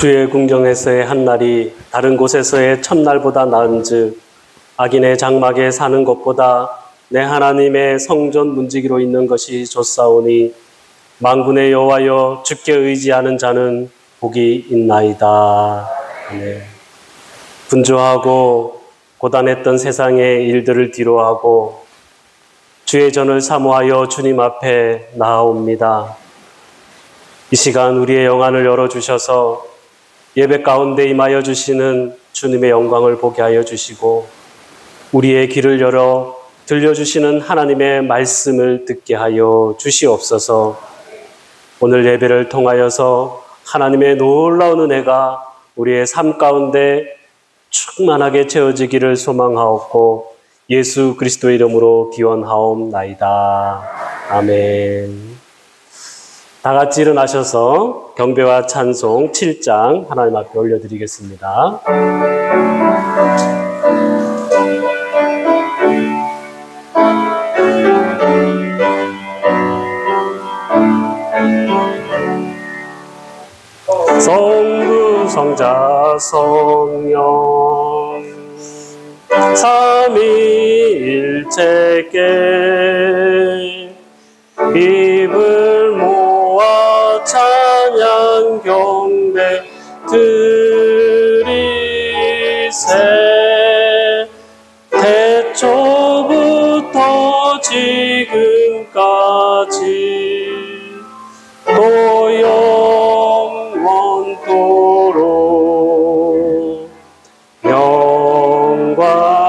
주의 궁정에서의 한날이 다른 곳에서의 첫날보다 나은즉 악인의 장막에 사는 것보다 내 하나님의 성전 문지기로 있는 것이 좋사오니 만군의 여호와여 주께 의지하는 자는 복이 있나이다. 네. 분주하고 고단했던 세상의 일들을 뒤로하고 주의 전을 사모하여 주님 앞에 나아옵니다. 이 시간 우리의 영안을 열어주셔서 예배 가운데 임하여 주시는 주님의 영광을 보게 하여 주시고 우리의 귀를 열어 들려주시는 하나님의 말씀을 듣게 하여 주시옵소서. 오늘 예배를 통하여서 하나님의 놀라운 은혜가 우리의 삶 가운데 충만하게 채워지기를 소망하옵고 예수 그리스도의 이름으로 기원하옵나이다. 아멘. 다 같이 일어나셔서 경배와 찬송 7장 하나님 앞에 올려드리겠습니다. 성부 성자 성령 삼위일체께 입을 모아 찬양 경배 드리세. 태초부터 지금까지 또 영원토록 영광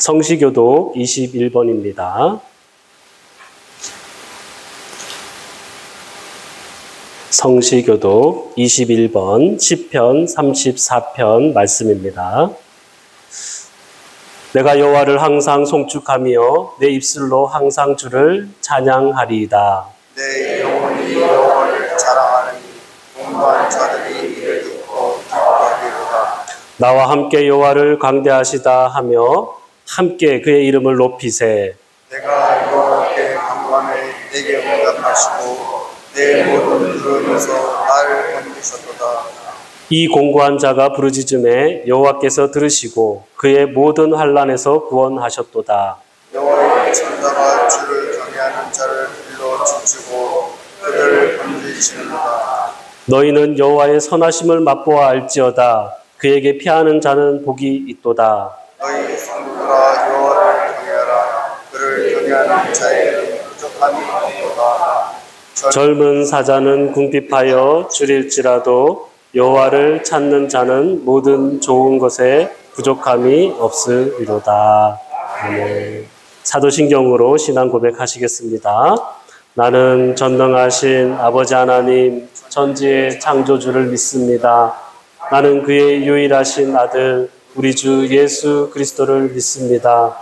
성시교독 21번입니다. 성시교독 21번 시편 34편 말씀입니다. 내가 여호와를 항상 송축하며 내 입술로 항상 주를 찬양하리이다. 내 영혼이 여호와를 자랑하니 공부한 자들이 이를 듣고 기뻐하리로다. 나와 함께 여호와를 광대하시다 하며 함께 그의 이름을 높이세. 내가 여호와께 간구하매 내게 응답하시고 내 모든 부르짖어서 나를 건지셨도다. 이 공고한 자가 부르짖음에 여호와께서 들으시고 그의 모든 환난에서 구원하셨도다. 여호와의 천사가 주를 경외하는 자를 불러 지치고 그들을 건지시는도다. 너희는 여호와의 선하심을 맛보아 알지어다. 그에게 피하는 자는 복이 있도다. 너희 성도들아 여호와를 경외하라. 그를 경외하는 자에게는 부족함이 없도다. 젊은 사자는 궁핍하여 줄일지라도 여호와를 찾는 자는 모든 좋은 것에 부족함이 없으리로다. 아멘. 사도신경으로 신앙 고백하시겠습니다. 나는 전능하신 아버지 하나님 천지의 창조주를 믿습니다. 나는 그의 유일하신 아들 우리 주 예수 그리스도를 믿습니다.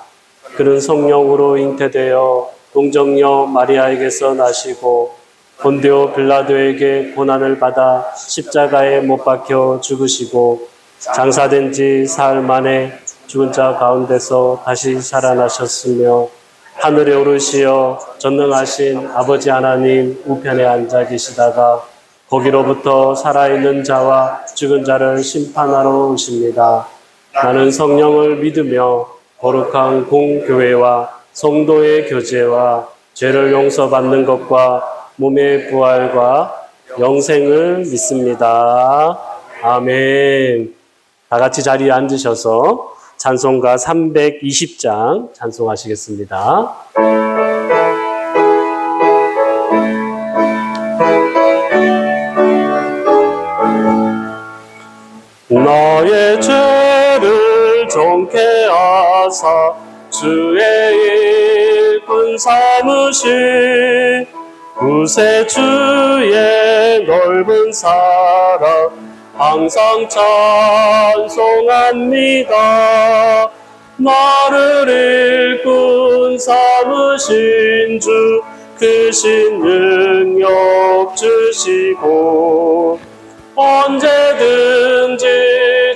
그는 성령으로 잉태되어 동정녀 마리아에게서 나시고 본디오 빌라도에게 고난을 받아 십자가에 못 박혀 죽으시고 장사된 지 사흘 만에 죽은 자 가운데서 다시 살아나셨으며 하늘에 오르시어 전능하신 아버지 하나님 우편에 앉아 계시다가 거기로부터 살아있는 자와 죽은 자를 심판하러 오십니다. 나는 성령을 믿으며 거룩한 공교회와 성도의 교제와 죄를 용서받는 것과 몸의 부활과 영생을 믿습니다. 아멘. 다 같이 자리에 앉으셔서 찬송가 320장 찬송하시겠습니다. 나의 죄를 정케 하사 주의 일꾼 삼으신 구세주의 넓은 사랑 항상 찬송합니다. 나를 일꾼 삼으신 주 크신 능력 주시고 언제든지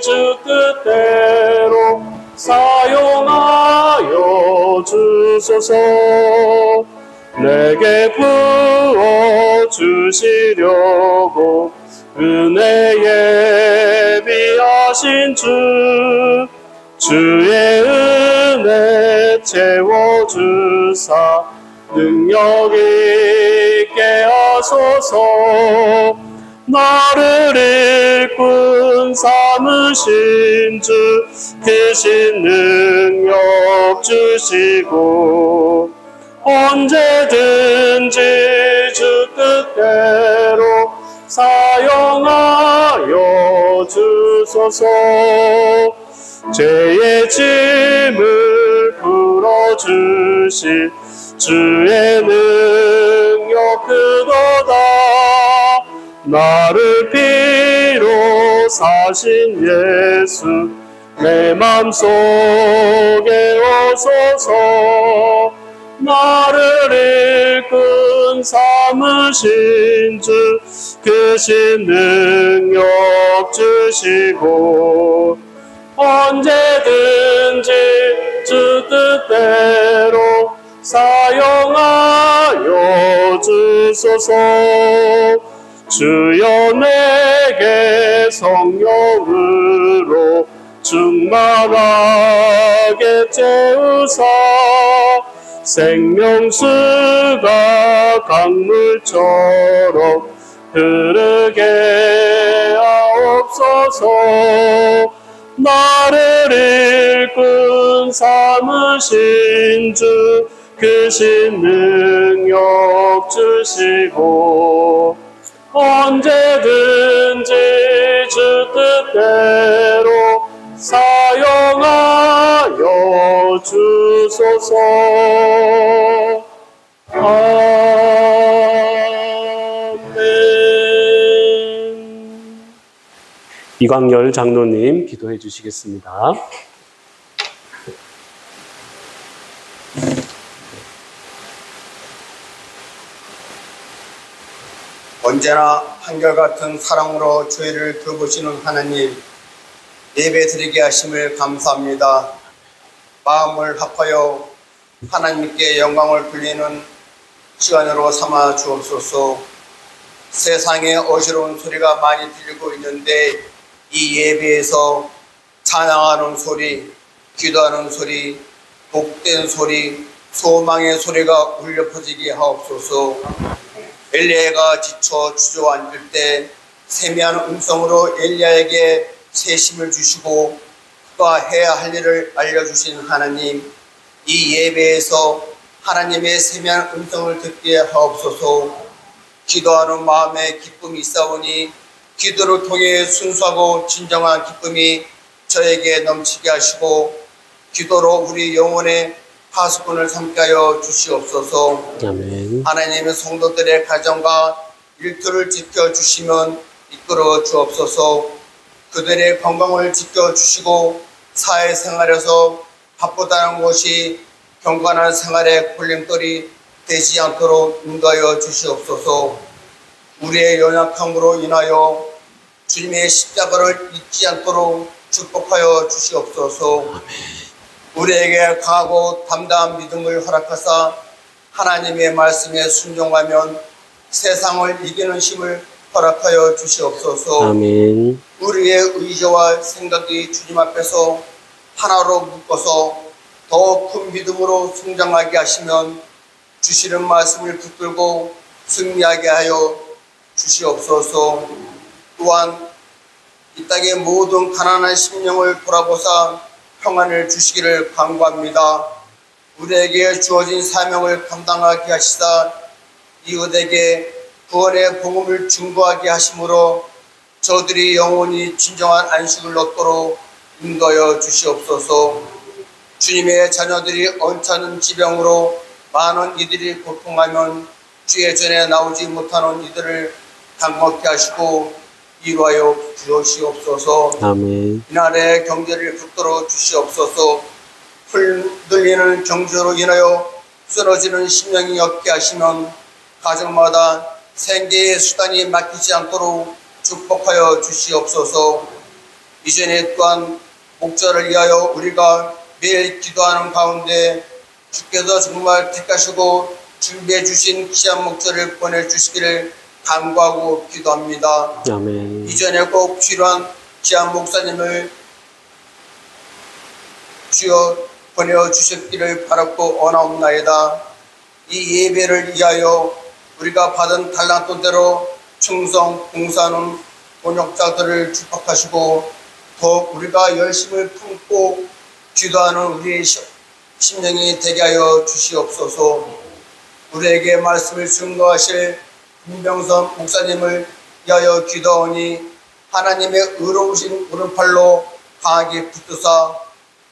주 뜻대로 사용하여 주소서. 내게 부어 주시려고 은혜에 비하신 주의 은혜 채워주사 능력 있게 하소서. 나를 일꾼 삼으신 주 크신 능력 주시고 언제든지 주 뜻대로 사용하여 주소서. 죄의 짐을 풀어주실 주의 능력 크도다. 나를 피로 사신 예수 내 맘속에 오소서. 나를 일꾼 삼으신 주 크신 능력 주시고 언제든지 주 뜻대로 사용하여 주소서. 주여 내게 성령으로 충만하게 채우사 생명수가 강물처럼 흐르게 하옵소서. 나를 일꾼 삼으신 주 크신 능력 주시고 언제든지 주 뜻대로 사용하여 주소서. 아멘. 이광열 장로님 기도해 주시겠습니다. 언제나 한결같은 사랑으로 저희를 돌보시는 하나님, 예배드리게 하심을 감사합니다. 마음을 합하여 하나님께 영광을 돌리는 시간으로 삼아 주옵소서. 세상에 어지러운 소리가 많이 들리고 있는데 이 예배에서 찬양하는 소리, 기도하는 소리, 복된 소리, 소망의 소리가 울려 퍼지게 하옵소서. 엘리야가 지쳐 주저앉을 때 세미한 음성으로 엘리야에게 세심을 주시고 그가 해야 할 일을 알려주신 하나님, 이 예배에서 하나님의 세미한 음성을 듣게 하옵소서. 기도하는 마음에 기쁨이 있사오니 기도를 통해 순수하고 진정한 기쁨이 저에게 넘치게 하시고 기도로 우리 영혼의 파수꾼을 삼게 하여 주시옵소서. 아멘. 하나님의 성도들의 가정과 일터를 지켜주시면 이끌어 주옵소서. 그들의 건강을 지켜주시고 사회생활에서 바쁘다는 것이 경건한 생활의 걸림돌이 되지 않도록 인도하여 주시옵소서. 우리의 연약함으로 인하여 주님의 십자가를 잊지 않도록 축복하여 주시옵소서. 우리에게 강하고 담대한 믿음을 허락하사 하나님의 말씀에 순종하면 세상을 이기는 힘을 허락하여 주시옵소서. 아멘. 우리의 의지와 생각이 주님 앞에서 하나로 묶어서 더 큰 믿음으로 성장하게 하시면 주시는 말씀을 붙들고 승리하게 하여 주시옵소서. 또한 이 땅의 모든 가난한 심령을 돌아보사 평안을 주시기를 간구합니다. 우리에게 주어진 사명을 감당하게 하시사 이웃에게 구원의 복음을 증거하게 하심으로 저들이 영원히 진정한 안식을 얻도록 인도하여 주시옵소서. 주님의 자녀들이 언짢은 지병으로 많은 이들이 고통하면 주의 전에 나오지 못하는 이들을 강먹게 하시고 위로하여 주시옵소서. 아멘. 이날의 경제를 붙들어 주시옵소서. 흔들리는 경제로 인하여 쓰러지는 심령이 없게 하시면 가정마다 생계의 수단이 막히지 않도록 축복하여 주시옵소서. 이전에 또한 목자를 위하여 우리가 매일 기도하는 가운데 주께서 정말 택하시고 준비해 주신 귀한 목자를 보내주시기를 간구하고 기도합니다. 아멘. 이전에 꼭 필요한 귀한 목사님을 주여 보내주셨기를 바랐고 원하옵나이다. 이 예배를 위하여 우리가 받은 달란트대로 충성 봉사하는 번역자들을 축복하시고 더욱 우리가 열심을 품고 기도하는 우리의 심령이 되게 하여 주시옵소서. 우리에게 말씀을 증거하실 김병선 목사님을 위하여 기도하오니 하나님의 의로우신 오른팔로 강하게 붙드사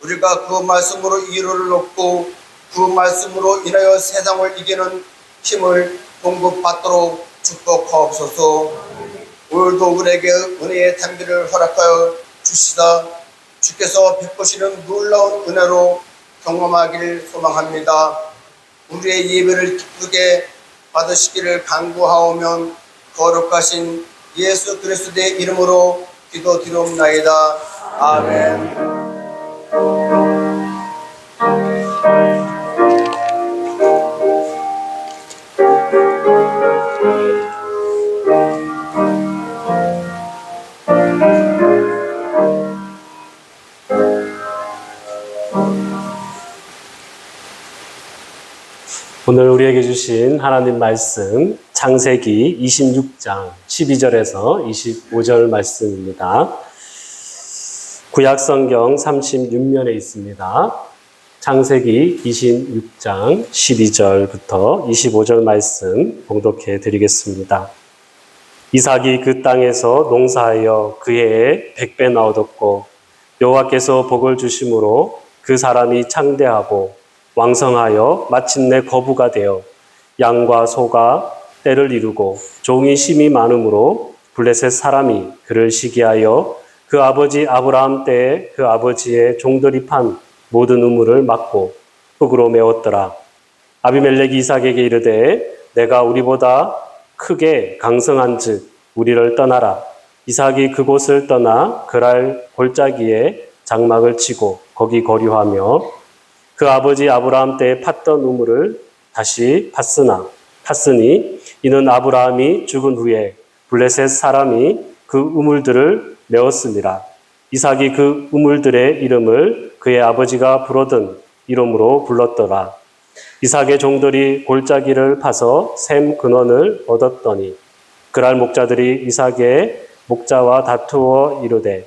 우리가 그 말씀으로 위로를 얻고 그 말씀으로 인하여 세상을 이기는 힘을 공급받도록 축복하옵소서. 오늘도 우리에게 은혜의 담비를 허락하여 주시다 주께서 베푸시는 놀라운 은혜로 경험하기를 소망합니다. 우리의 예배를 기쁘게 받으시기를 간구하오면 거룩하신 예수 그리스도의 이름으로 기도드리옵나이다. 아멘. 오늘 우리에게 주신 하나님 말씀 창세기 26장 12절에서 25절 말씀입니다. 구약성경 36면에 있습니다. 창세기 26장 12절부터 25절 말씀 봉독해 드리겠습니다. 이삭이 그 땅에서 농사하여 그 해에 100배나 얻었고 여호와께서 복을 주심으로 그 사람이 창대하고 왕성하여 마침내 거부가 되어 양과 소가 때를 이루고 종이 심이 많으므로 블레셋 사람이 그를 시기하여 그 아버지 아브라함 때에 그 아버지의 종들이 판 모든 우물을 막고 흙으로 메웠더라. 아비멜렉이 이삭에게 이르되 내가 우리보다 크게 강성한즉 우리를 떠나라. 이삭이 그곳을 떠나 그랄 골짜기에 장막을 치고 거기 거류하며 그 아버지 아브라함 때에 팠던 우물을 다시 팠으니 이는 아브라함이 죽은 후에 블레셋 사람이 그 우물들을 메웠습니다. 이삭이 그 우물들의 이름을 그의 아버지가 부르던 이름으로 불렀더라. 이삭의 종들이 골짜기를 파서 샘 근원을 얻었더니 그랄 목자들이 이삭의 목자와 다투어 이르되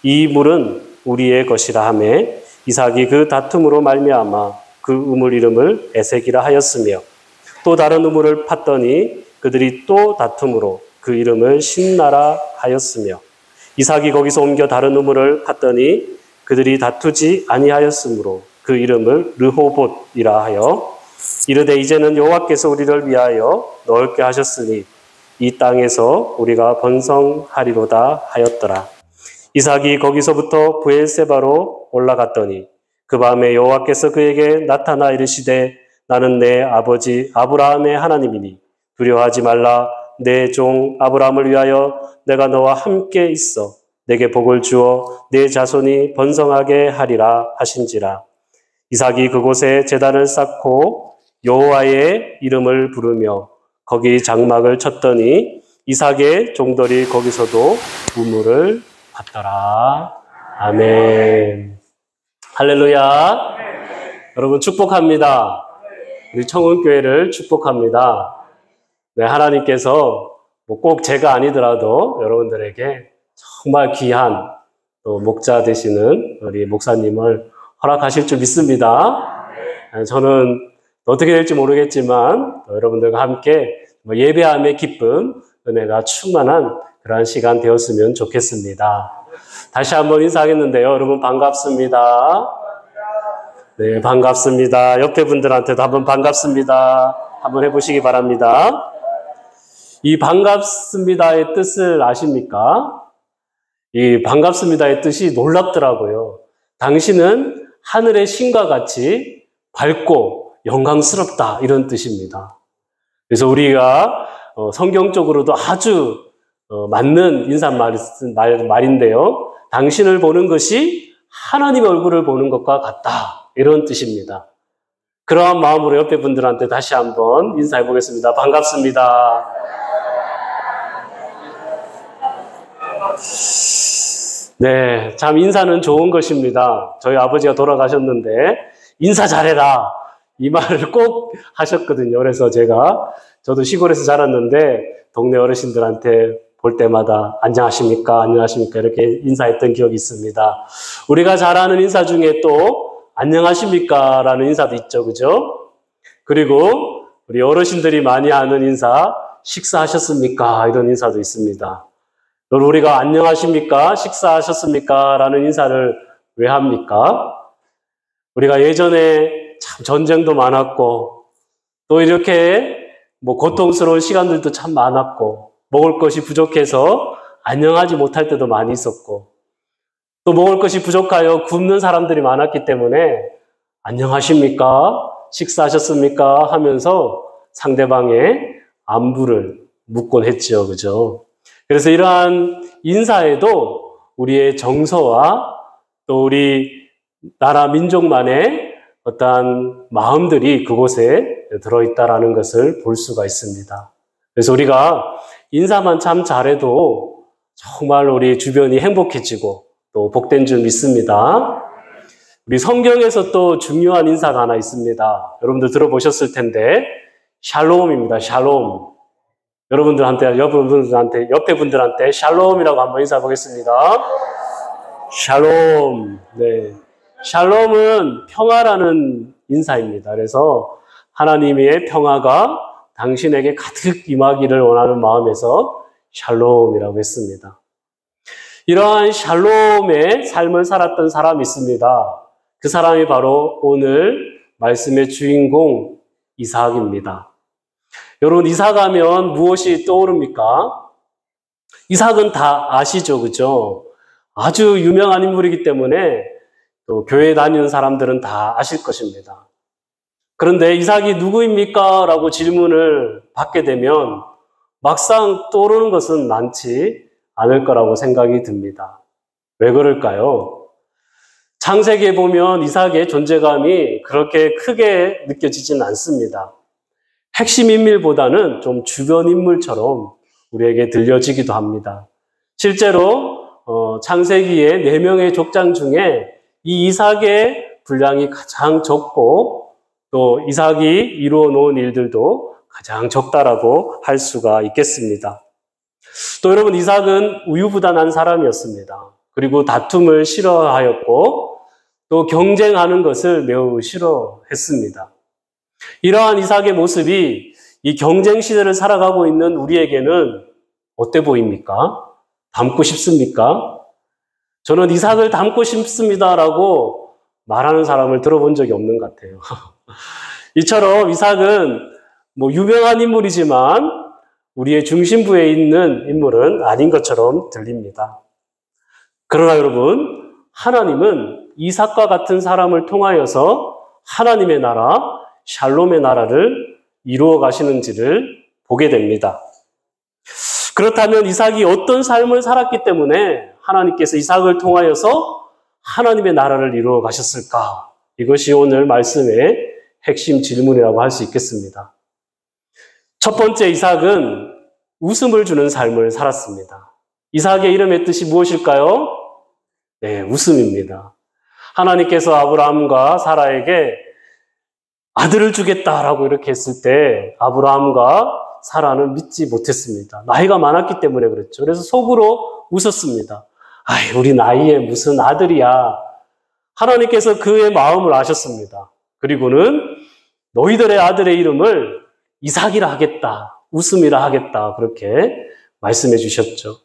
이 물은 우리의 것이라 하며 이삭이 그 다툼으로 말미암아 그 우물 이름을 에색이라 하였으며 또 다른 우물을 팠더니 그들이 또 다툼으로 그 이름을 신나라 하였으며 이삭이 거기서 옮겨 다른 우물을 팠더니 그들이 다투지 아니하였으므로 그 이름을 르호봇이라 하여 이르되 이제는 여호와께서 우리를 위하여 넓게 하셨으니 이 땅에서 우리가 번성하리로다 하였더라. 이삭이 거기서부터 브엘세바로 올라갔더니 그 밤에 여호와께서 그에게 나타나 이르시되 나는 내 아버지 아브라함의 하나님이니 두려워하지 말라. 내 종 아브라함을 위하여 내가 너와 함께 있어 내게 복을 주어 내 자손이 번성하게 하리라 하신지라. 이삭이 그곳에 제단을 쌓고 여호와의 이름을 부르며 거기 장막을 쳤더니 이삭의 종들이 거기서도 우물을 받더라. 아멘. 할렐루야. 여러분 축복합니다. 우리 청운교회를 축복합니다. 네, 하나님께서 꼭 제가 아니더라도 여러분들에게 정말 귀한 또 목자 되시는 우리 목사님을 허락하실 줄 믿습니다. 저는 어떻게 될지 모르겠지만 여러분들과 함께 예배함의 기쁨, 은혜가 충만한 그러한 시간 되었으면 좋겠습니다. 다시 한번 인사하겠는데요. 여러분 반갑습니다. 네, 반갑습니다. 옆에 분들한테도 한번 반갑습니다. 한번 해보시기 바랍니다. 이 반갑습니다의 뜻을 아십니까? 이 반갑습니다의 뜻이 놀랍더라고요. 당신은 하늘의 신과 같이 밝고 영광스럽다, 이런 뜻입니다. 그래서 우리가 성경적으로도 아주 맞는 인사말인데요. 당신을 보는 것이 하나님의 얼굴을 보는 것과 같다, 이런 뜻입니다. 그러한 마음으로 옆에 분들한테 다시 한번 인사해 보겠습니다. 반갑습니다. 네, 참 인사는 좋은 것입니다. 저희 아버지가 돌아가셨는데 인사 잘해라, 이 말을 꼭 하셨거든요. 그래서 저도 시골에서 자랐는데 동네 어르신들한테 볼 때마다 안녕하십니까, 안녕하십니까 이렇게 인사했던 기억이 있습니다. 우리가 잘 아는 인사 중에 또 안녕하십니까 라는 인사도 있죠, 그죠? 그리고 우리 어르신들이 많이 하는 인사, 식사하셨습니까 이런 인사도 있습니다. 우리가 안녕하십니까, 식사하셨습니까 라는 인사를 왜 합니까? 우리가 예전에 참 전쟁도 많았고 또 이렇게 고통스러운 시간들도 참 많았고 먹을 것이 부족해서 안녕하지 못할 때도 많이 있었고 또 먹을 것이 부족하여 굶는 사람들이 많았기 때문에 안녕하십니까, 식사하셨습니까 하면서 상대방의 안부를 묻곤 했죠, 그죠? 그래서 이러한 인사에도 우리의 정서와 또 우리 나라 민족만의 어떠한 마음들이 그곳에 들어있다라는 것을 볼 수가 있습니다. 그래서 우리가 인사만 참 잘해도 정말 우리 주변이 행복해지고 또 복된 줄 믿습니다. 우리 성경에서 또 중요한 인사가 하나 있습니다. 여러분들 들어보셨을 텐데 샬롬입니다. 샬롬. 여러분들한테 옆에 분들한테 샬롬이라고 한번 인사해 보겠습니다. 샬롬. 네. 샬롬은 평화라는 인사입니다. 그래서 하나님의 평화가 당신에게 가득 임하기를 원하는 마음에서 샬롬이라고 했습니다. 이러한 샬롬의 삶을 살았던 사람이 있습니다. 그 사람이 바로 오늘 말씀의 주인공 이삭입니다. 여러분, 이삭하면 무엇이 떠오릅니까? 이삭은 다 아시죠, 그죠? 아주 유명한 인물이기 때문에 또 교회 다니는 사람들은 다 아실 것입니다. 그런데 이삭이 누구입니까? 라고 질문을 받게 되면 막상 떠오르는 것은 많지 않을 거라고 생각이 듭니다. 왜 그럴까요? 창세기에 보면 이삭의 존재감이 그렇게 크게 느껴지진 않습니다. 핵심 인물보다는 좀 주변 인물처럼 우리에게 들려지기도 합니다. 실제로 창세기의 4명의 족장 중에 이 이삭의 분량이 가장 적고 또 이삭이 이루어 놓은 일들도 가장 적다라고 할 수가 있겠습니다. 또 여러분, 이삭은 우유부단한 사람이었습니다. 그리고 다툼을 싫어하였고 또 경쟁하는 것을 매우 싫어했습니다. 이러한 이삭의 모습이 이 경쟁 시대를 살아가고 있는 우리에게는 어때 보입니까? 닮고 싶습니까? 저는 이삭을 닮고 싶습니다라고 말하는 사람을 들어본 적이 없는 것 같아요. 이처럼 이삭은 유명한 인물이지만 우리의 중심부에 있는 인물은 아닌 것처럼 들립니다. 그러나 여러분, 하나님은 이삭과 같은 사람을 통하여서 하나님의 나라, 샬롬의 나라를 이루어 가시는지를 보게 됩니다. 그렇다면 이삭이 어떤 삶을 살았기 때문에 하나님께서 이삭을 통하여서 하나님의 나라를 이루어 가셨을까? 이것이 오늘 말씀의 핵심 질문이라고 할 수 있겠습니다. 첫 번째, 이삭은 웃음을 주는 삶을 살았습니다. 이삭의 이름의 뜻이 무엇일까요? 네, 웃음입니다. 하나님께서 아브라함과 사라에게 아들을 주겠다라고 이렇게 했을 때 아브라함과 사라는 믿지 못했습니다. 나이가 많았기 때문에 그랬죠. 그래서 속으로 웃었습니다. 아이, 우리 나이에 무슨 아들이야. 하나님께서 그의 마음을 아셨습니다. 그리고는 너희들의 아들의 이름을 이삭이라 하겠다, 웃음이라 하겠다, 그렇게 말씀해 주셨죠.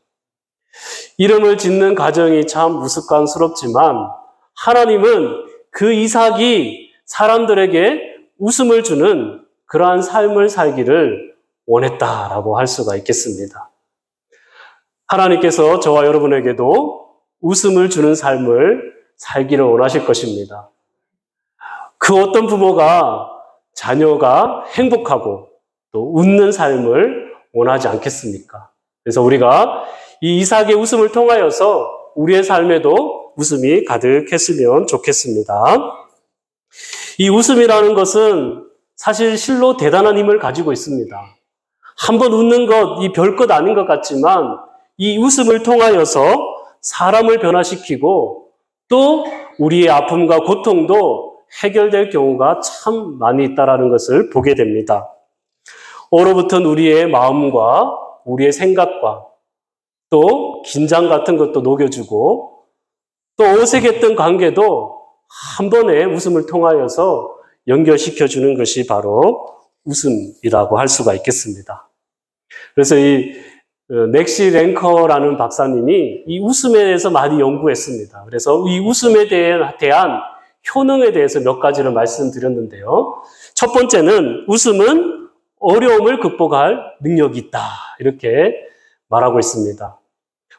이름을 짓는 과정이 참 우스꽝스럽지만 하나님은 그 이삭이 사람들에게 웃음을 주는 그러한 삶을 살기를 원했다라고 할 수가 있겠습니다. 하나님께서 저와 여러분에게도 웃음을 주는 삶을 살기를 원하실 것입니다. 그 어떤 부모가 자녀가 행복하고 또 웃는 삶을 원하지 않겠습니까? 그래서 우리가 이 이삭의 웃음을 통하여서 우리의 삶에도 웃음이 가득했으면 좋겠습니다. 이 웃음이라는 것은 사실 실로 대단한 힘을 가지고 있습니다. 한번 웃는 것, 이 별것 아닌 것 같지만 이 웃음을 통하여서 사람을 변화시키고 또 우리의 아픔과 고통도 해결될 경우가 참 많이 있다는 것을 보게 됩니다. 얼어붙은 우리의 마음과 우리의 생각과 또 긴장 같은 것도 녹여주고 또 어색했던 관계도 한 번의 웃음을 통하여서 연결시켜주는 것이 바로 웃음이라고 할 수가 있겠습니다. 그래서 이 맥시 랭커라는 박사님이 이 웃음에 대해서 많이 연구했습니다. 그래서 이 웃음에 대한 효능에 대해서 몇 가지를 말씀드렸는데요. 첫 번째는 웃음은 어려움을 극복할 능력이 있다. 이렇게 말하고 있습니다.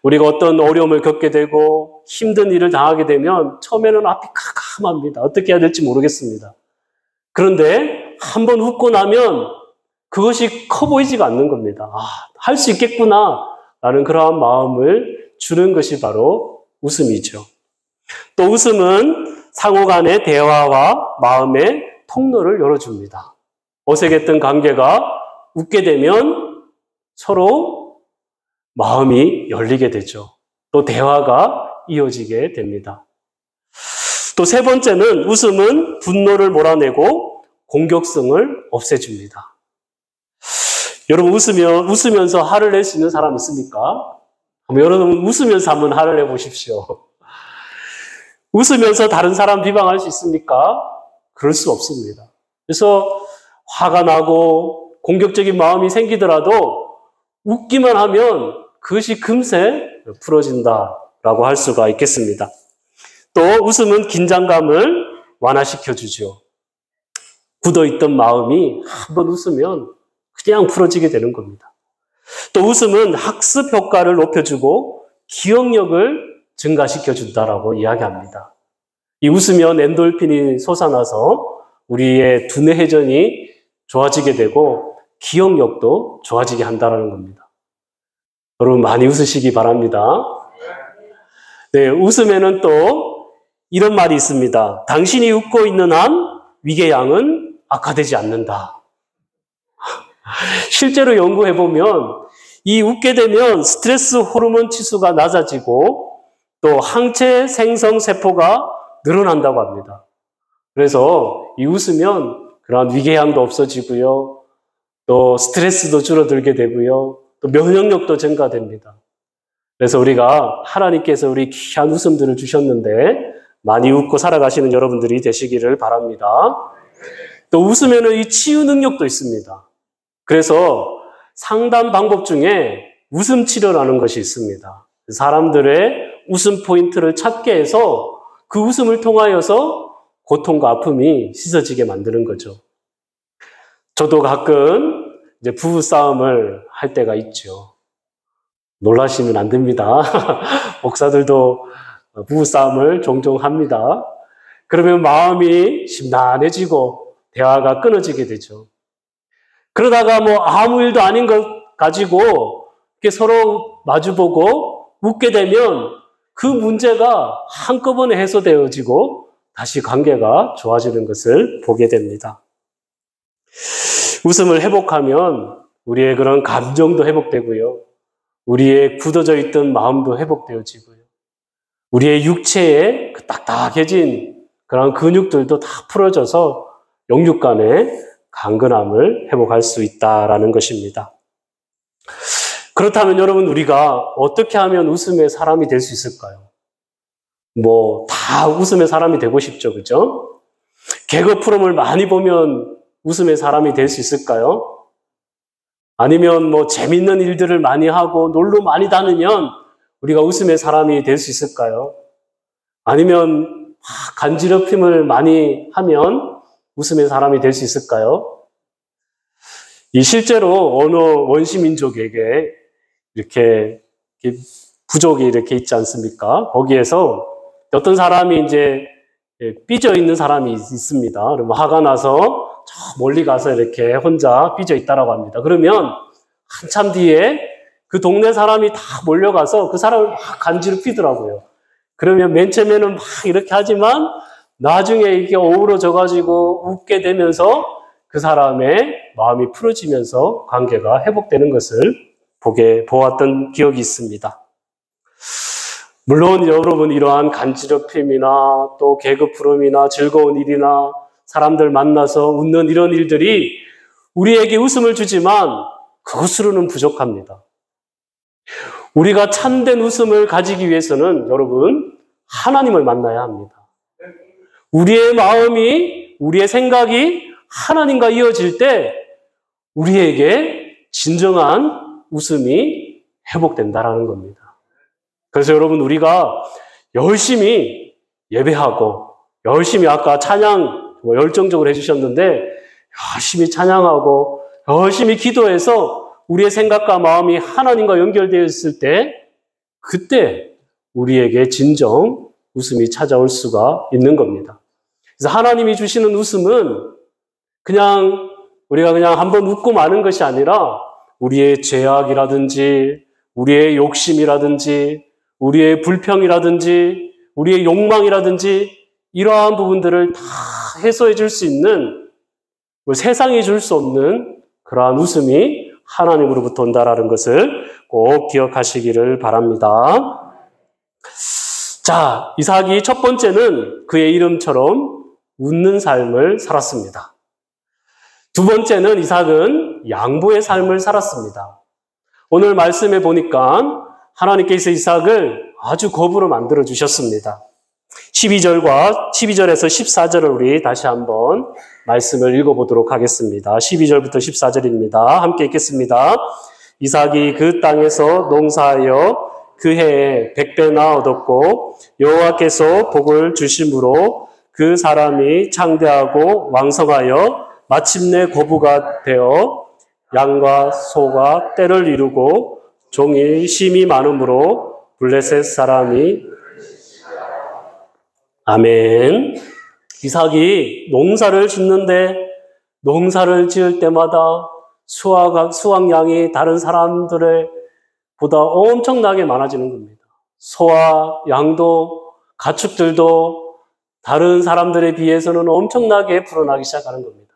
우리가 어떤 어려움을 겪게 되고 힘든 일을 당하게 되면 처음에는 앞이 캄캄합니다. 어떻게 해야 될지 모르겠습니다. 그런데 한번 웃고 나면 그것이 커 보이지가 않는 겁니다. 할 수 있겠구나 라는 그러한 마음을 주는 것이 바로 웃음이죠. 또 웃음은 상호 간의 대화와 마음의 통로를 열어줍니다. 어색했던 관계가 웃게 되면 서로 마음이 열리게 되죠. 또 대화가 이어지게 됩니다. 또 세 번째는 웃음은 분노를 몰아내고 공격성을 없애줍니다. 여러분 웃으면서 화를 낼 수 있는 사람 있습니까? 여러분 웃으면서 한번 화를 내보십시오. 웃으면서 다른 사람 비방할 수 있습니까? 그럴 수 없습니다. 그래서 화가 나고 공격적인 마음이 생기더라도 웃기만 하면 그것이 금세 풀어진다라고 할 수가 있겠습니다. 또 웃음은 긴장감을 완화시켜주죠. 굳어있던 마음이 한번 웃으면 그냥 풀어지게 되는 겁니다. 또 웃음은 학습 효과를 높여주고 기억력을 증가시켜준다라고 이야기합니다. 이 웃으면 엔돌핀이 솟아나서 우리의 두뇌 회전이 좋아지게 되고 기억력도 좋아지게 한다는 겁니다. 여러분 많이 웃으시기 바랍니다. 네, 웃음에는 또 이런 말이 있습니다. 당신이 웃고 있는 한 위궤 양은 악화되지 않는다. 실제로 연구해보면 이 웃게 되면 스트레스 호르몬 치수가 낮아지고 또 항체 생성 세포가 늘어난다고 합니다. 그래서 이 웃으면 그런 위궤양도 없어지고요. 또 스트레스도 줄어들게 되고요. 또 면역력도 증가됩니다. 그래서 우리가 하나님께서 우리 귀한 웃음들을 주셨는데 많이 웃고 살아가시는 여러분들이 되시기를 바랍니다. 또 웃으면 이 치유 능력도 있습니다. 그래서 상담 방법 중에 웃음 치료라는 것이 있습니다. 사람들의 웃음 포인트를 찾게 해서 그 웃음을 통하여서 고통과 아픔이 씻어지게 만드는 거죠. 저도 가끔 이제 부부 싸움을 할 때가 있죠. 놀라시면 안 됩니다. 목사들도 부부 싸움을 종종 합니다. 그러면 마음이 심란해지고 대화가 끊어지게 되죠. 그러다가 아무 일도 아닌 것 가지고 이렇게 서로 마주보고 웃게 되면 그 문제가 한꺼번에 해소되어지고 다시 관계가 좋아지는 것을 보게 됩니다. 웃음을 회복하면 우리의 그런 감정도 회복되고요. 우리의 굳어져 있던 마음도 회복되어지고요. 우리의 육체에 그 딱딱해진 그런 근육들도 다 풀어져서 영육 간의 강건함을 회복할 수 있다라는 것입니다. 그렇다면 여러분 우리가 어떻게 하면 웃음의 사람이 될 수 있을까요? 다 웃음의 사람이 되고 싶죠, 그죠? 개그 프로그램을 많이 보면 웃음의 사람이 될 수 있을까요? 아니면 재밌는 일들을 많이 하고 놀러 많이 다니면 우리가 웃음의 사람이 될 수 있을까요? 아니면 간지럽힘을 많이 하면 웃음의 사람이 될 수 있을까요? 이 실제로 어느 원시민족에게 이렇게 부족이 이렇게 있지 않습니까? 거기에서 어떤 사람이 이제 삐져 있는 사람이 있습니다. 그러면 화가 나서 저 멀리 가서 이렇게 혼자 삐져 있다라고 합니다. 그러면 한참 뒤에 그 동네 사람이 다 몰려가서 그 사람을 막 간지럽히더라고요. 그러면 맨 처음에는 막 이렇게 하지만 나중에 이게 어우러져가지고 웃게 되면서 그 사람의 마음이 풀어지면서 관계가 회복되는 것을 보았던 기억이 있습니다. 물론 여러분 이러한 간지럽힘이나 또 개그 프로그램이나 즐거운 일이나 사람들 만나서 웃는 이런 일들이 우리에게 웃음을 주지만 그것으로는 부족합니다. 우리가 참된 웃음을 가지기 위해서는 여러분 하나님을 만나야 합니다. 우리의 마음이, 우리의 생각이 하나님과 이어질 때 우리에게 진정한 웃음이 회복된다라는 겁니다. 그래서 여러분 우리가 열심히 예배하고 열심히 아까 찬양 열정적으로 해주셨는데 열심히 찬양하고 열심히 기도해서 우리의 생각과 마음이 하나님과 연결되어 있을 때 그때 우리에게 진정 웃음이 찾아올 수가 있는 겁니다. 그래서 하나님이 주시는 웃음은 그냥 우리가 그냥 한번 웃고 마는 것이 아니라 우리의 죄악이라든지 우리의 욕심이라든지 우리의 불평이라든지 우리의 욕망이라든지 이러한 부분들을 다 해소해 줄 수 있는 세상이 줄 수 없는 그러한 웃음이 하나님으로부터 온다라는 것을 꼭 기억하시기를 바랍니다. 자, 이삭이 첫 번째는 그의 이름처럼 웃는 삶을 살았습니다. 두 번째는 이삭은 양보의 삶을 살았습니다. 오늘 말씀에 보니까 하나님께서 이삭을 아주 거부로 만들어 주셨습니다. 12절에서 14절을 우리 다시 한번 말씀을 읽어보도록 하겠습니다. 12절부터 14절입니다. 함께 읽겠습니다. 이삭이 그 땅에서 농사하여 그 해에 100배나 얻었고 여호와께서 복을 주심으로 그 사람이 창대하고 왕성하여 마침내 거부가 되어 양과 소가 떼를 이루고 종이 심이 많음으로 블레셋 사람이 아멘. 이삭이 농사를 짓는데 농사를 지을 때마다 수확량이 다른 사람들의 보다 엄청나게 많아지는 겁니다. 소와 양도 가축들도 다른 사람들에 비해서는 엄청나게 불어나기 시작하는 겁니다.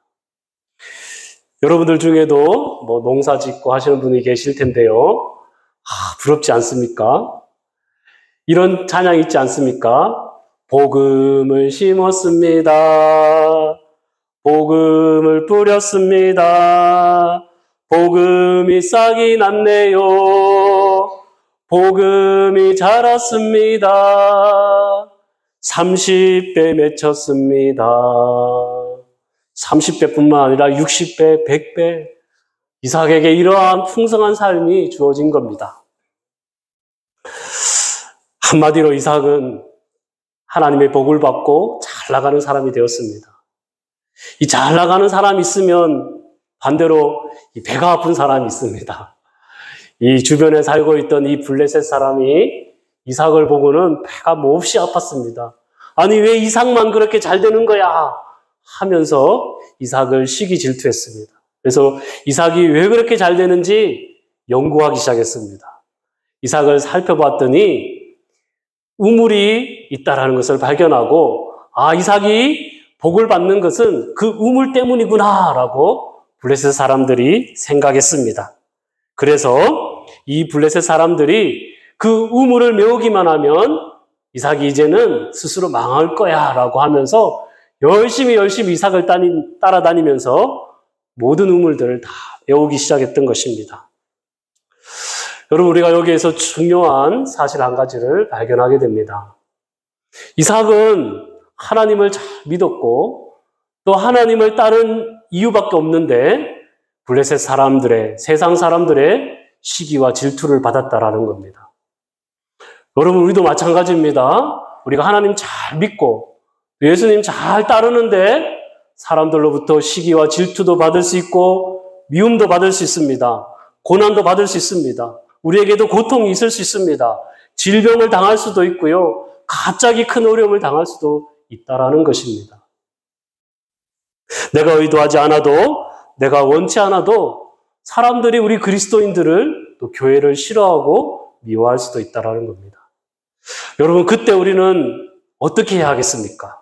여러분들 중에도 뭐 농사 짓고 하시는 분이 계실 텐데요. 부럽지 않습니까? 이런 찬양 있지 않습니까? 복음을 심었습니다. 복음을 뿌렸습니다. 복음이 싹이 났네요. 복음이 자랐습니다. 30배 맺혔습니다. 30배뿐만 아니라 60배, 100배 이삭에게 이러한 풍성한 삶이 주어진 겁니다. 한마디로 이삭은 하나님의 복을 받고 잘 나가는 사람이 되었습니다. 이 잘 나가는 사람이 있으면 반대로 이 배가 아픈 사람이 있습니다. 이 주변에 살고 있던 이 블레셋 사람이 이삭을 보고는 배가 몹시 아팠습니다. 아니 왜 이삭만 그렇게 잘 되는 거야? 하면서 이삭을 시기 질투했습니다. 그래서 이삭이 왜 그렇게 잘 되는지 연구하기 시작했습니다. 이삭을 살펴봤더니 우물이 있다라는 것을 발견하고 이삭이 복을 받는 것은 그 우물 때문이구나라고 블레셋 사람들이 생각했습니다. 그래서 이 블레셋 사람들이 그 우물을 메우기만 하면 이삭이 이제는 스스로 망할 거야 라고 하면서 열심히 이삭을 따라다니면서 모든 우물들을 다 메우기 시작했던 것입니다. 여러분 우리가 여기에서 중요한 사실 한 가지를 발견하게 됩니다. 이삭은 하나님을 잘 믿었고 또 하나님을 따른 이유밖에 없는데 블레셋 사람들의 세상 사람들의 시기와 질투를 받았다라는 겁니다. 여러분 우리도 마찬가지입니다. 우리가 하나님 잘 믿고 예수님 잘 따르는데 사람들로부터 시기와 질투도 받을 수 있고 미움도 받을 수 있습니다. 고난도 받을 수 있습니다. 우리에게도 고통이 있을 수 있습니다. 질병을 당할 수도 있고요. 갑자기 큰 어려움을 당할 수도 있다라는 것입니다. 내가 의도하지 않아도, 내가 원치 않아도 사람들이 우리 그리스도인들을 또 교회를 싫어하고 미워할 수도 있다라는 겁니다. 여러분, 그때 우리는 어떻게 해야 하겠습니까?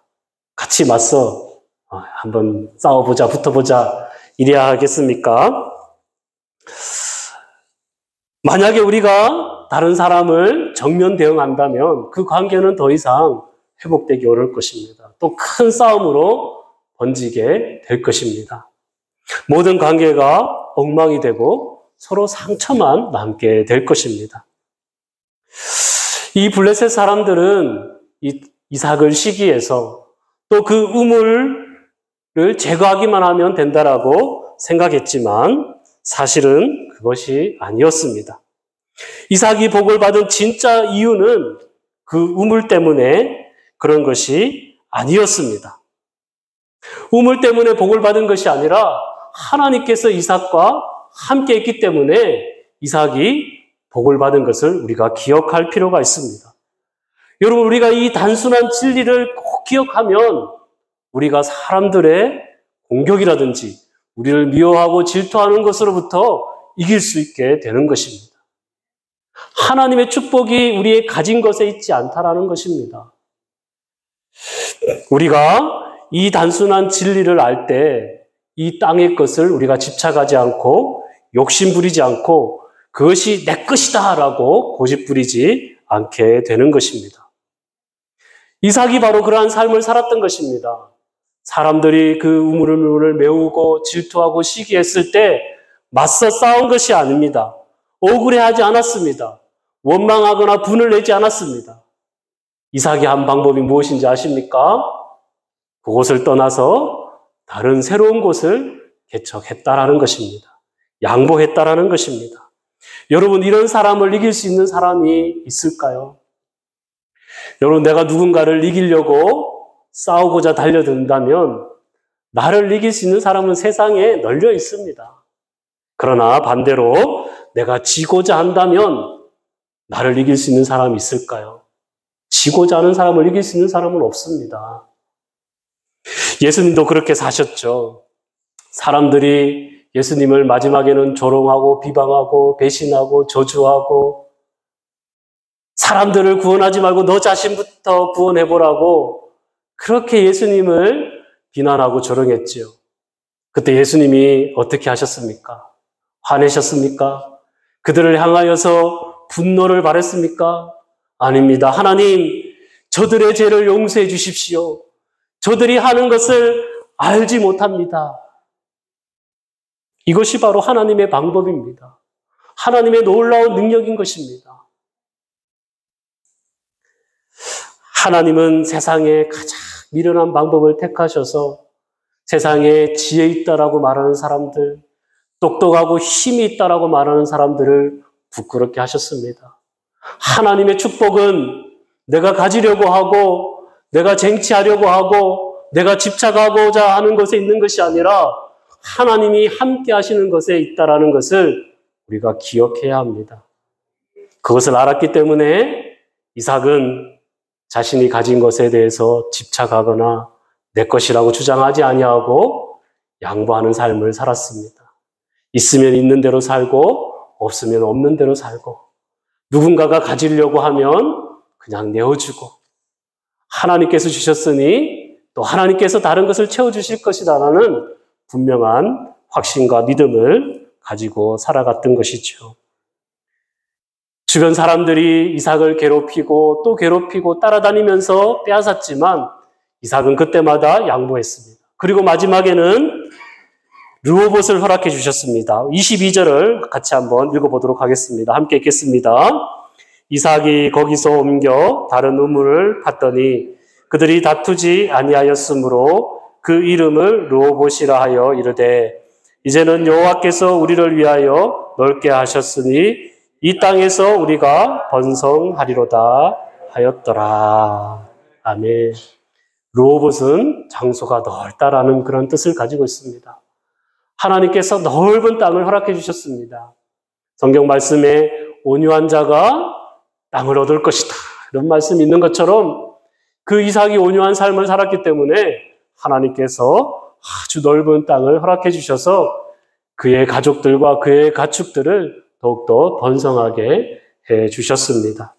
같이 맞서 한번 싸워보자, 붙어보자 이래야 하겠습니까? 만약에 우리가 다른 사람을 정면 대응한다면 그 관계는 더 이상 회복되기 어려울 것입니다. 또 큰 싸움으로 번지게 될 것입니다. 모든 관계가 엉망이 되고 서로 상처만 남게 될 것입니다. 이 블레셋 사람들은 이삭을 시기해서 또 그 우물을 제거하기만 하면 된다라고 생각했지만 사실은 그것이 아니었습니다. 이삭이 복을 받은 진짜 이유는 그 우물 때문에 그런 것이 아니었습니다. 우물 때문에 복을 받은 것이 아니라 하나님께서 이삭과 함께 있기 때문에 이삭이 복을 받은 것을 우리가 기억할 필요가 있습니다. 여러분, 우리가 이 단순한 진리를 꼭 기억하면 우리가 사람들의 공격이라든지 우리를 미워하고 질투하는 것으로부터 이길 수 있게 되는 것입니다. 하나님의 축복이 우리의 가진 것에 있지 않다라는 것입니다. 우리가 이 단순한 진리를 알 때 이 땅의 것을 우리가 집착하지 않고 욕심 부리지 않고 그것이 내 것이다라고 고집 부리지 않게 되는 것입니다. 이삭이 바로 그러한 삶을 살았던 것입니다. 사람들이 그 우물을 메우고 질투하고 시기했을 때 맞서 싸운 것이 아닙니다. 억울해하지 않았습니다. 원망하거나 분을 내지 않았습니다. 이삭이 한 방법이 무엇인지 아십니까? 그곳을 떠나서 다른 새로운 곳을 개척했다라는 것입니다. 양보했다라는 것입니다. 여러분, 이런 사람을 이길 수 있는 사람이 있을까요? 여러분, 내가 누군가를 이기려고 싸우고자 달려든다면 나를 이길 수 있는 사람은 세상에 널려 있습니다. 그러나 반대로 내가 지고자 한다면 나를 이길 수 있는 사람이 있을까요? 지고자 하는 사람을 이길 수 있는 사람은 없습니다. 예수님도 그렇게 사셨죠. 사람들이 예수님을 마지막에는 조롱하고 비방하고 배신하고 저주하고 사람들을 구원하지 말고 너 자신부터 구원해보라고 그렇게 예수님을 비난하고 조롱했지요. 그때 예수님이 어떻게 하셨습니까? 화내셨습니까? 그들을 향하여서 분노를 발했습니까? 아닙니다. 하나님, 저들의 죄를 용서해 주십시오. 저들이 하는 것을 알지 못합니다. 이것이 바로 하나님의 방법입니다. 하나님의 놀라운 능력인 것입니다. 하나님은 세상에 가장 미련한 방법을 택하셔서 세상에 지혜 있다라고 말하는 사람들, 똑똑하고 힘이 있다라고 말하는 사람들을 부끄럽게 하셨습니다. 하나님의 축복은 내가 가지려고 하고 내가 쟁취하려고 하고 내가 집착하고자 하는 것에 있는 것이 아니라 하나님이 함께 하시는 것에 있다라는 것을 우리가 기억해야 합니다. 그것을 알았기 때문에 이삭은 자신이 가진 것에 대해서 집착하거나 내 것이라고 주장하지 아니하고 양보하는 삶을 살았습니다. 있으면 있는 대로 살고 없으면 없는 대로 살고 누군가가 가지려고 하면 그냥 내어주고 하나님께서 주셨으니 또 하나님께서 다른 것을 채워주실 것이다라는 분명한 확신과 믿음을 가지고 살아갔던 것이죠. 주변 사람들이 이삭을 괴롭히고 또 괴롭히고 따라다니면서 빼앗았지만 이삭은 그때마다 양보했습니다. 그리고 마지막에는 르호봇을 허락해 주셨습니다. 22절을 같이 한번 읽어보도록 하겠습니다. 함께 읽겠습니다. 이삭이 거기서 옮겨 다른 우물을 팠더니 그들이 다투지 아니하였으므로 그 이름을 르호봇이라 하여 이르되 이제는 여호와께서 우리를 위하여 넓게 하셨으니 이 땅에서 우리가 번성하리로다 하였더라. 아멘. 르호봇은 장소가 넓다라는 그런 뜻을 가지고 있습니다. 하나님께서 넓은 땅을 허락해 주셨습니다. 성경 말씀에 온유한 자가 땅을 얻을 것이다, 이런 말씀이 있는 것처럼 그 이삭이 온유한 삶을 살았기 때문에 하나님께서 아주 넓은 땅을 허락해 주셔서 그의 가족들과 그의 가축들을 더욱더 번성하게 해 주셨습니다.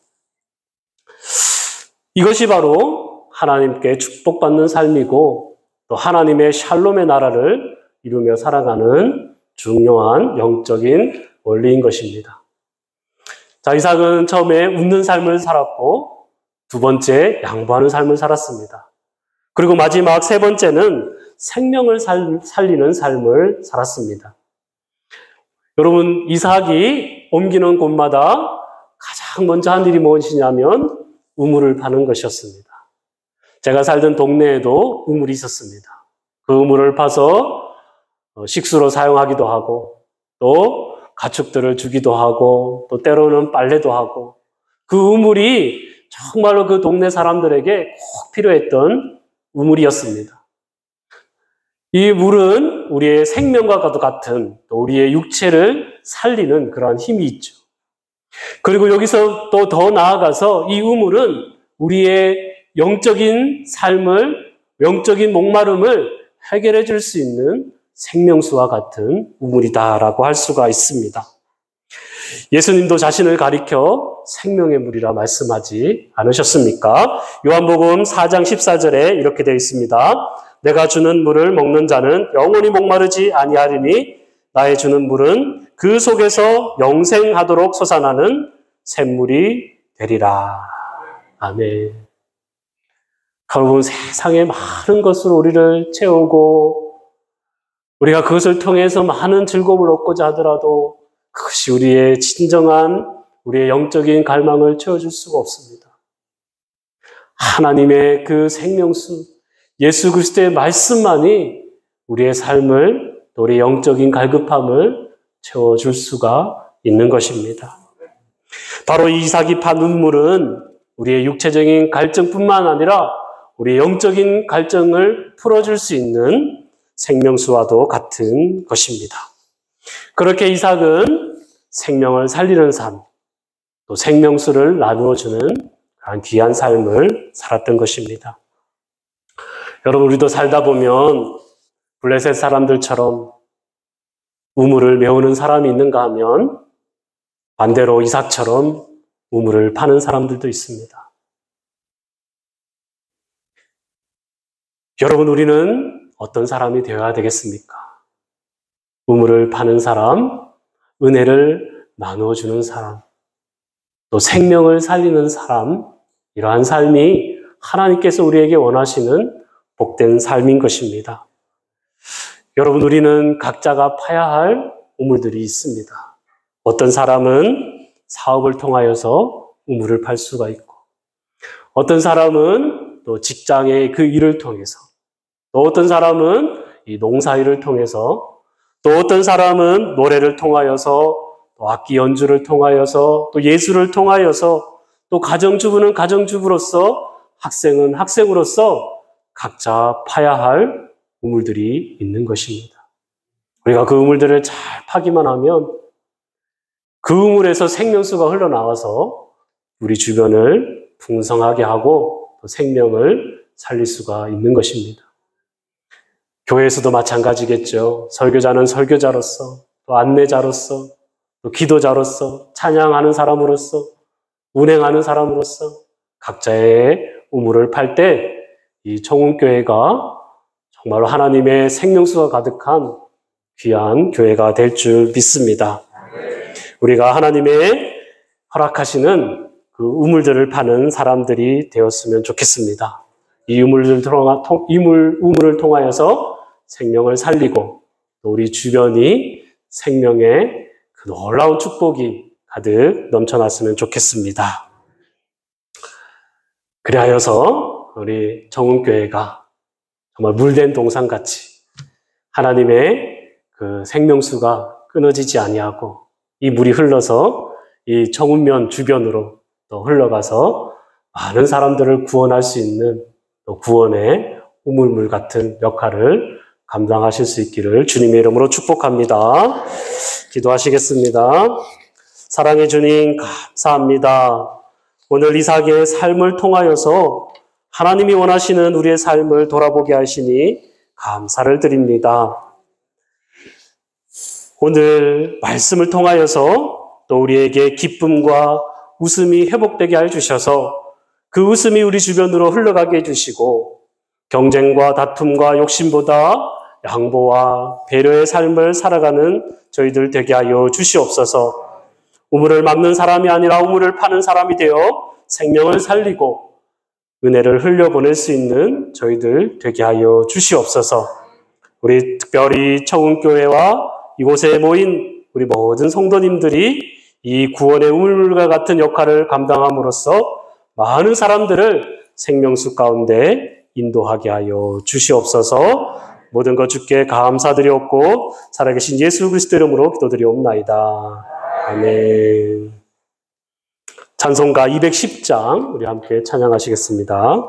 이것이 바로 하나님께 축복받는 삶이고 또 하나님의 샬롬의 나라를 이루며 살아가는 중요한 영적인 원리인 것입니다. 자, 이삭은 처음에 웃는 삶을 살았고 두 번째 양보하는 삶을 살았습니다. 그리고 마지막 세 번째는 생명을 살리는 삶을 살았습니다. 여러분, 이삭이 옮기는 곳마다 가장 먼저 한 일이 무엇이냐면 우물을 파는 것이었습니다. 제가 살던 동네에도 우물이 있었습니다. 그 우물을 파서 식수로 사용하기도 하고 또 가축들을 주기도 하고 또 때로는 빨래도 하고 그 우물이 정말로 그 동네 사람들에게 꼭 필요했던 우물이었습니다. 이 물은 우리의 생명과 같은 또 우리의 육체를 살리는 그러한 힘이 있죠. 그리고 여기서 또 더 나아가서 이 우물은 우리의 영적인 삶을, 영적인 목마름을 해결해 줄 수 있는 생명수와 같은 우물이다라고 할 수가 있습니다. 예수님도 자신을 가리켜 생명의 물이라 말씀하지 않으셨습니까? 요한복음 4장 14절에 이렇게 되어 있습니다. 내가 주는 물을 먹는 자는 영원히 목마르지 아니하리니 나의 주는 물은 그 속에서 영생하도록 솟아나는 샘물이 되리라. 아멘. 여러분, 세상의 많은 것으로 우리를 채우고 우리가 그것을 통해서 많은 즐거움을 얻고자 하더라도 그것이 우리의 진정한 우리의 영적인 갈망을 채워줄 수가 없습니다. 하나님의 그 생명수 예수 그리스도의 말씀만이 우리의 삶을 또 우리의 영적인 갈급함을 채워줄 수가 있는 것입니다. 바로 이 이삭이 판 우물은 우리의 육체적인 갈증뿐만 아니라 우리의 영적인 갈증을 풀어줄 수 있는 생명수와도 같은 것입니다. 그렇게 이삭은 생명을 살리는 삶, 또 생명수를 나누어주는 그런 귀한 삶을 살았던 것입니다. 여러분, 우리도 살다 보면 블레셋 사람들처럼 우물을 메우는 사람이 있는가 하면 반대로 이삭처럼 우물을 파는 사람들도 있습니다. 여러분, 우리는 어떤 사람이 되어야 되겠습니까? 우물을 파는 사람, 은혜를 나누어주는 사람, 또 생명을 살리는 사람, 이러한 삶이 하나님께서 우리에게 원하시는 복된 삶인 것입니다. 여러분, 우리는 각자가 파야 할 우물들이 있습니다. 어떤 사람은 사업을 통하여서 우물을 팔 수가 있고, 어떤 사람은 또 직장의 그 일을 통해서, 또 어떤 사람은 이 농사일을 통해서, 또 어떤 사람은 노래를 통하여서, 또 악기 연주를 통하여서, 또 예술을 통하여서, 또 가정주부는 가정주부로서, 학생은 학생으로서 각자 파야 할 우물들이 있는 것입니다. 우리가 그 우물들을 잘 파기만 하면 그 우물에서 생명수가 흘러나와서 우리 주변을 풍성하게 하고 또 생명을 살릴 수가 있는 것입니다. 교회에서도 마찬가지겠죠. 설교자는 설교자로서, 또 안내자로서, 또 기도자로서, 찬양하는 사람으로서, 운행하는 사람으로서 각자의 우물을 팔 때 이 청운교회가 정말로 하나님의 생명수가 가득한 귀한 교회가 될 줄 믿습니다. 우리가 하나님의 허락하시는 그 우물들을 파는 사람들이 되었으면 좋겠습니다. 이 우물을 통하여서 생명을 살리고 또 우리 주변이 생명의 그 놀라운 축복이 가득 넘쳐났으면 좋겠습니다. 그리하여서 우리 정은교회가 정말 물된 동산같이 하나님의 그 생명수가 끊어지지 아니하고 이 물이 흘러서 이 청운면 주변으로 또 흘러가서 많은 사람들을 구원할 수 있는 또 구원의 우물물 같은 역할을 감당하실 수 있기를 주님의 이름으로 축복합니다. 기도하시겠습니다. 사랑의 주님, 감사합니다. 오늘 이삭의 삶을 통하여서 하나님이 원하시는 우리의 삶을 돌아보게 하시니 감사를 드립니다. 오늘 말씀을 통하여서 또 우리에게 기쁨과 웃음이 회복되게 해주셔서 그 웃음이 우리 주변으로 흘러가게 해주시고 경쟁과 다툼과 욕심보다 양보와 배려의 삶을 살아가는 저희들 되게 하여 주시옵소서. 우물을 막는 사람이 아니라 우물을 파는 사람이 되어 생명을 살리고 은혜를 흘려보낼 수 있는 저희들 되게 하여 주시옵소서. 우리 특별히 청운교회와 이곳에 모인 우리 모든 성도님들이 이 구원의 우물과 같은 역할을 감당함으로써 많은 사람들을 생명수 가운데 인도하게 하여 주시옵소서. 모든 것 주께 감사드리옵고 살아계신 예수 그리스도 이름으로 기도드리옵나이다. 아멘. 찬송가 210장 우리 함께 찬양하시겠습니다.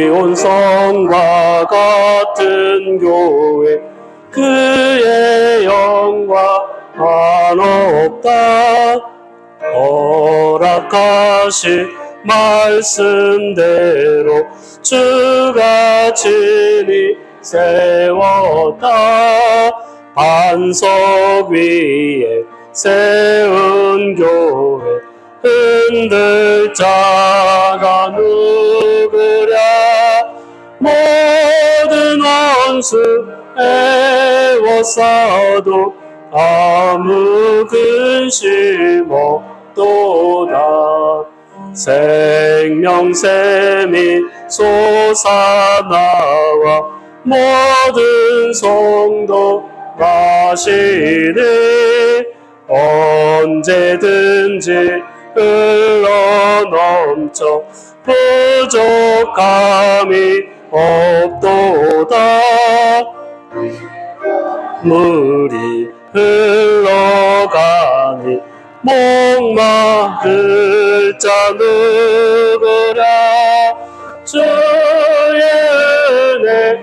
시온성과 같은 교회 그의 영광 한없다. 허락하신 말씀대로 주가 친히 세웠다. 반석 위에 세운 교회 흔들 자가 누구랴. 모든 원수 애워싸도 아무 근심 없도다. 생명샘이 솟아나와 모든 성도 마시네. 언제든지 흘러넘쳐 부족함이 없도다. 물이 흘러가니 목마를 자 누구랴. 주의 은혜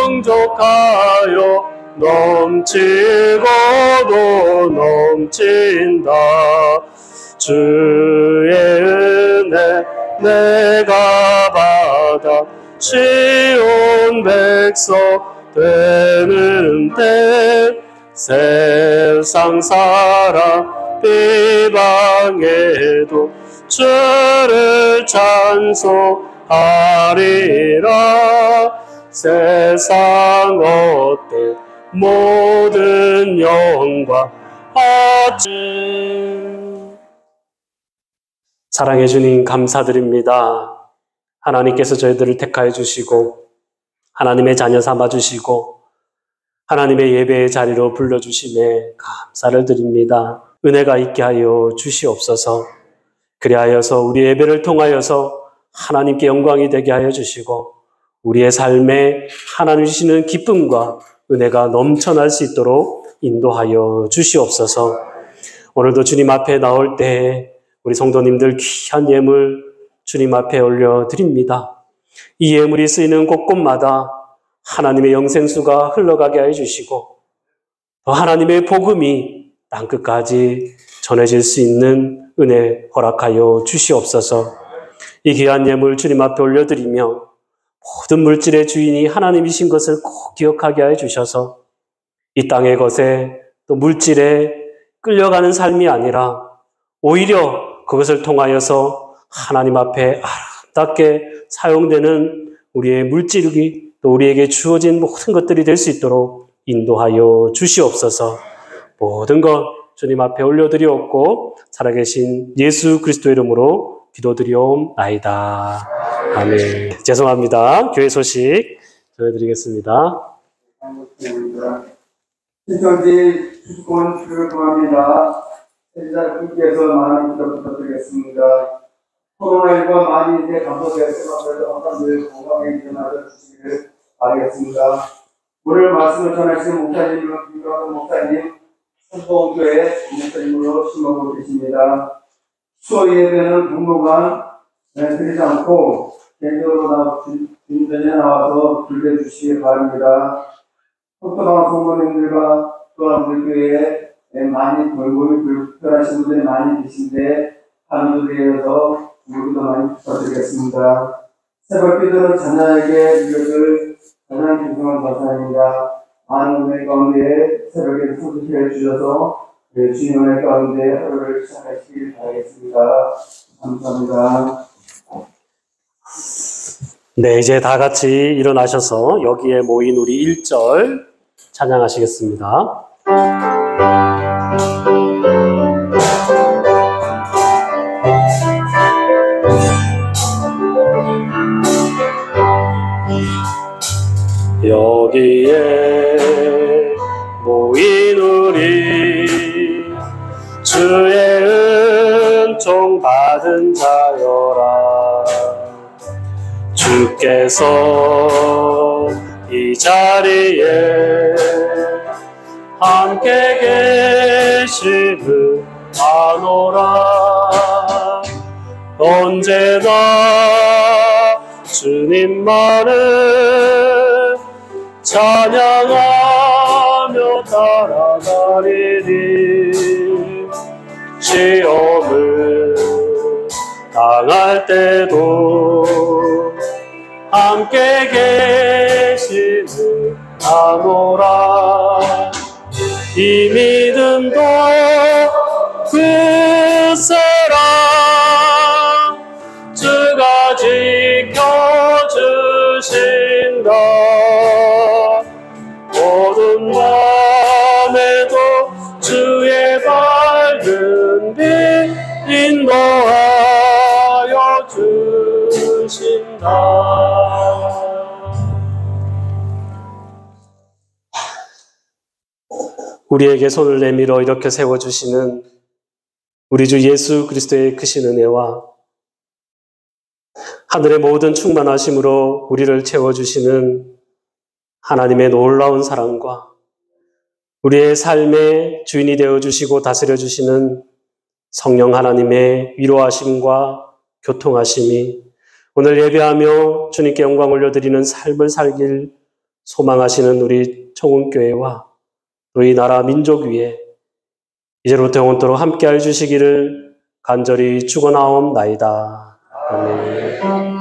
풍족하여 넘치고도 넘친다. 주의 은혜 내가 받아 쉬운 백성 되는데. 세상 사람 비방해도 주를 찬송하리라. 세상 어때 모든 영광 아침. 사랑해 주님 감사드립니다. 하나님께서 저희들을 택하여 주시고 하나님의 자녀 삼아 주시고 하나님의 예배의 자리로 불러주심에 감사를 드립니다. 은혜가 있게 하여 주시옵소서. 그리하여서 우리 예배를 통하여서 하나님께 영광이 되게 하여 주시고 우리의 삶에 하나님 주시는 기쁨과 은혜가 넘쳐날 수 있도록 인도하여 주시옵소서. 오늘도 주님 앞에 나올 때 우리 성도님들 귀한 예물 주님 앞에 올려드립니다. 이 예물이 쓰이는 곳곳마다 하나님의 영생수가 흘러가게 하여 주시고 또 하나님의 복음이 땅끝까지 전해질 수 있는 은혜 허락하여 주시옵소서. 이 귀한 예물 주님 앞에 올려드리며 모든 물질의 주인이 하나님이신 것을 꼭 기억하게 하여 주셔서 이 땅의 것에 또 물질에 끌려가는 삶이 아니라 오히려 그것을 통하여서 하나님 앞에 아름답게 사용되는 우리의 물질이 또 우리에게 주어진 모든 것들이 될 수 있도록 인도하여 주시옵소서. 모든 것 주님 앞에 올려드리옵고 살아계신 예수 그리스도 이름으로 기도드리옵나이다. 아멘. 죄송합니다. 교회 소식 전해드리겠습니다. 신천지 주권 주를 구합니다. 세자분께서 많은 기도 부탁드리겠습니다. 코로나19가 많이 이제 감소되었지만 그래도 항상 늘 건강에 일어나서 주시기를 바라겠습니다. 오늘 말씀을 전하시는 목사님은 김경환 목사님, 성공교회 목사님으로 심하고 계십니다. 수요 예배는 부모가 드리지 않고 개인적으로 주님전에 나와서 빌려주시기 바랍니다. 속도방 성도님들과 또한 우리 교회에 많이 돌보기 불편하신 분들이 많이 계신데 한주대에서 우리도 많이 부탁드리겠습니다. 새벽 기도는 자녀에게 빌려줄 가장 김성환 박사입니다. 많은 은혜 가운데 새벽에 성수시를 주셔서 주님 은혜 가운데 하루를 시작하시길 바라겠습니다. 감사합니다. 네, 이제 다 같이 일어나셔서 여기에 모인 우리 1절 찬양하시겠습니다. 여기에 모인 우리 주의 은총 받은 자여라. 주께서 이 자리에 함께 계시는 아노라. 언제나 주님만을 찬양하며 따라가리니 시험을 당할 때도 함께 계시는 아노라. 이 믿음도 그 사랑 주가 지켜주신다. 어두운 밤에도 주의 밝은 빛 인도하여 주신다. 우리에게 손을 내밀어 이렇게 세워주시는 우리 주 예수 그리스도의 크신 은혜와 하늘의 모든 충만하심으로 우리를 채워주시는 하나님의 놀라운 사랑과 우리의 삶의 주인이 되어주시고 다스려주시는 성령 하나님의 위로하심과 교통하심이 오늘 예배하며 주님께 영광 올려드리는 삶을 살길 소망하시는 우리 청운교회와 또 이 나라 민족 위에 이제로부터 영원토록 함께하여 주시기를 간절히 축원하옵나이다. 아멘.